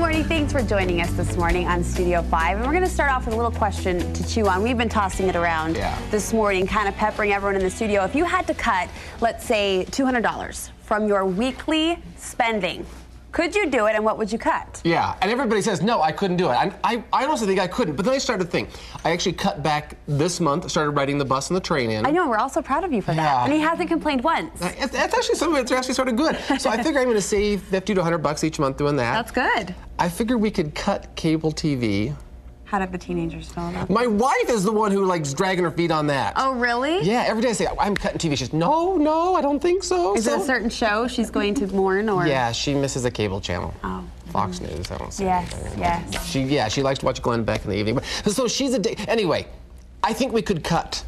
morning. Thanks for joining us this morning on Studio 5. And we're going to start off with a little question to chew on. We've been tossing it around this morning, kind of peppering everyone in the studio. If you had to cut, let's say, $200 from your weekly spending, could you do it, and what would you cut? Yeah, and everybody says, no, I couldn't do it. I also think I couldn't, but then I started to think. I actually cut back this month, started riding the bus and the train in. I know, we're all so proud of you for that. And he hasn't complained once. That's actually, some of it's actually sort of good. So I figure I'm going to save 50 to 100 bucks each month doing that. That's good. I figured we could cut cable TV. How did the teenagers feel about that? My wife is the one who likes dragging her feet on that. Oh, really? Yeah, every day I say, I'm cutting TV. She says, no, I don't think so. Is it a certain show she's going to mourn, or? Yeah, she misses a cable channel. Oh. Fox News, I don't say Yes. She likes to watch Glenn Beck in the evening. So she's anyway, I think we could cut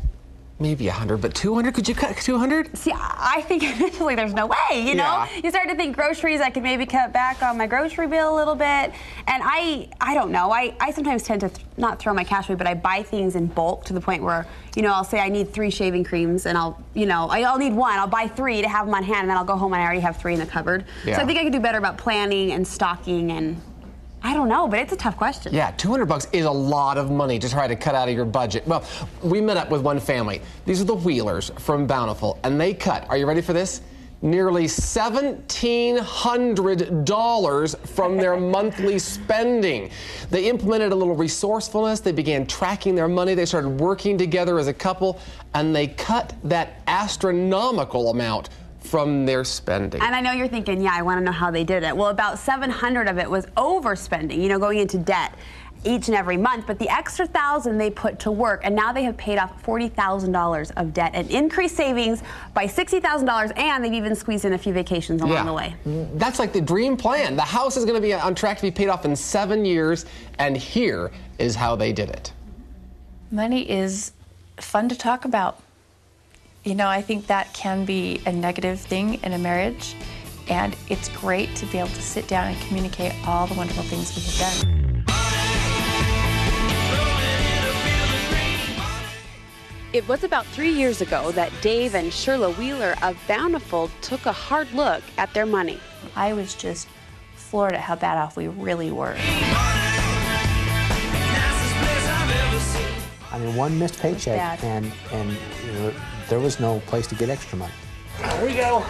maybe 100, but 200, could you cut 200? See, I think initially there's no way, you know? Yeah. You start to think groceries, I could maybe cut back on my grocery bill a little bit. And I don't know, I sometimes tend to not throw my cash away, but I buy things in bulk to the point where, you know, I'll say I need 3 shaving creams, and I'll need 1. I'll buy 3 to have them on hand, and then I'll go home and I already have 3 in the cupboard. Yeah. So I think I could do better about planning and stocking, and I don't know, but it's a tough question. Yeah, 200 bucks is a lot of money to try to cut out of your budget. Well, we met up with one family. These are the Wheelers from Bountiful, and they cut, are you ready for this? Nearly $1,700 from their monthly spending. They implemented a little resourcefulness. They began tracking their money. They started working together as a couple, and they cut that astronomical amount from their spending. And I know you're thinking, yeah, I want to know how they did it. Well, about 700 of it was overspending, you know, going into debt each and every month, but the extra $1,000 they put to work, and now they have paid off $40,000 of debt and increased savings by $60,000, and they've even squeezed in a few vacations along the way. That's like the dream plan. The house is going to be on track to be paid off in 7 years, and here is how they did it. Money is fun to talk about. You know, I think that can be a negative thing in a marriage, and it's great to be able to sit down and communicate all the wonderful things we have done. It was about 3 years ago that Dave and Sherla Wheeler of Bountiful took a hard look at their money. I was just floored at how bad off we really were. I mean, one missed paycheck, and you know, there was no place to get extra money. Here we go.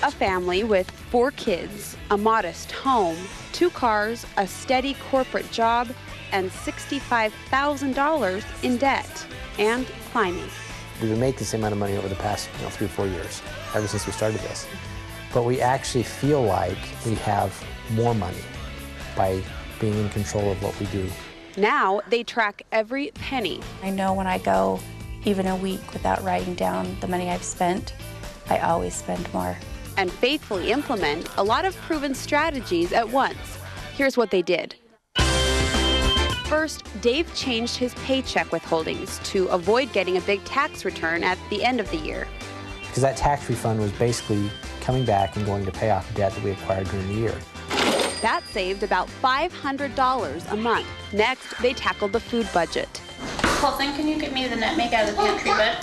A family with 4 kids, a modest home, 2 cars, a steady corporate job, and $65,000 in debt, and climbing. We've been making the same amount of money over the past 3 or 4 years, ever since we started this. But we actually feel like we have more money by being in control of what we do. Now they track every penny. I know when I go even a week without writing down the money I've spent, I always spend more. And faithfully implement a lot of proven strategies at once. Here's what they did. First, Dave changed his paycheck withholdings to avoid getting a big tax return at the end of the year. Because that tax refund was basically coming back and going to pay off debt that we acquired during the year. That saved about $500 a month. Next, they tackled the food budget. Colton, can you get me the nutmeg out of the pantry, bud?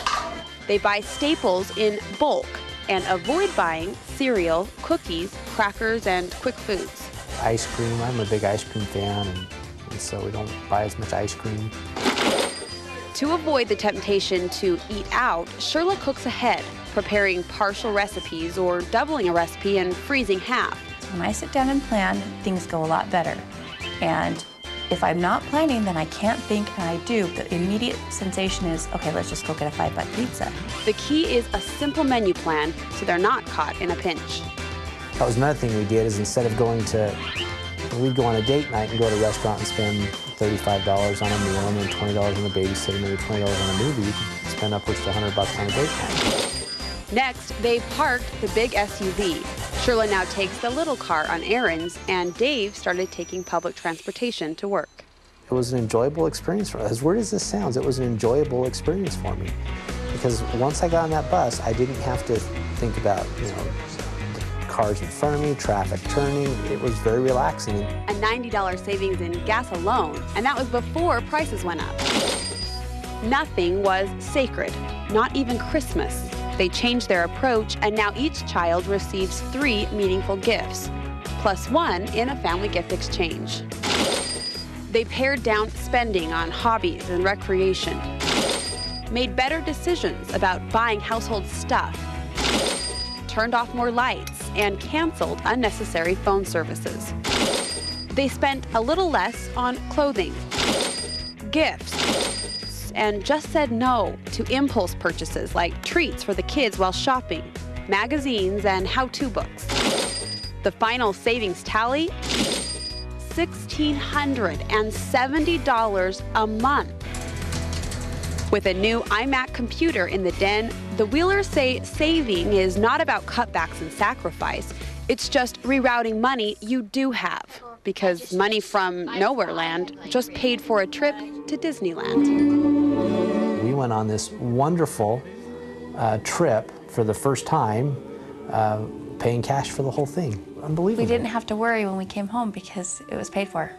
They buy staples in bulk and avoid buying cereal, cookies, crackers, and quick foods. Ice cream, I'm a big ice cream fan, and so we don't buy as much ice cream. To avoid the temptation to eat out, Sherla cooks ahead, preparing partial recipes or doubling a recipe and freezing half. When I sit down and plan, things go a lot better. And if I'm not planning, then I can't think, and I do. The immediate sensation is, okay, let's just go get a 5-bite pizza. The key is a simple menu plan so they're not caught in a pinch. That was another thing we did, is instead of going to, we'd go on a date night and go to a restaurant and spend $35 on a meal, and then $20 on a babysitter, maybe $20 on a movie. You could spend upwards to $100 on a date night. Next, they parked the big SUV. Sherla now takes the little car on errands, and Dave started taking public transportation to work. It was an enjoyable experience for us. As weird as this sounds, it was an enjoyable experience for me. Because once I got on that bus, I didn't have to think about, cars in front of me, traffic turning. It was very relaxing. A $90 savings in gas alone, and that was before prices went up. Nothing was sacred, not even Christmas. They changed their approach, and now each child receives 3 meaningful gifts. 1+1 in a family gift exchange. They pared down spending on hobbies and recreation, made better decisions about buying household stuff, turned off more lights, and canceled unnecessary phone services. They spent a little less on clothing, gifts, and just said no to impulse purchases like treats for the kids while shopping, magazines, and how-to books. The final savings tally? $1,670 a month. With a new iMac computer in the den, the Wheelers say saving is not about cutbacks and sacrifice. It's just rerouting money you do have, because money from nowhere land just paid for a trip to Disneyland. We went on this wonderful trip for the first time, paying cash for the whole thing. Unbelievable. We didn't have to worry when we came home because it was paid for.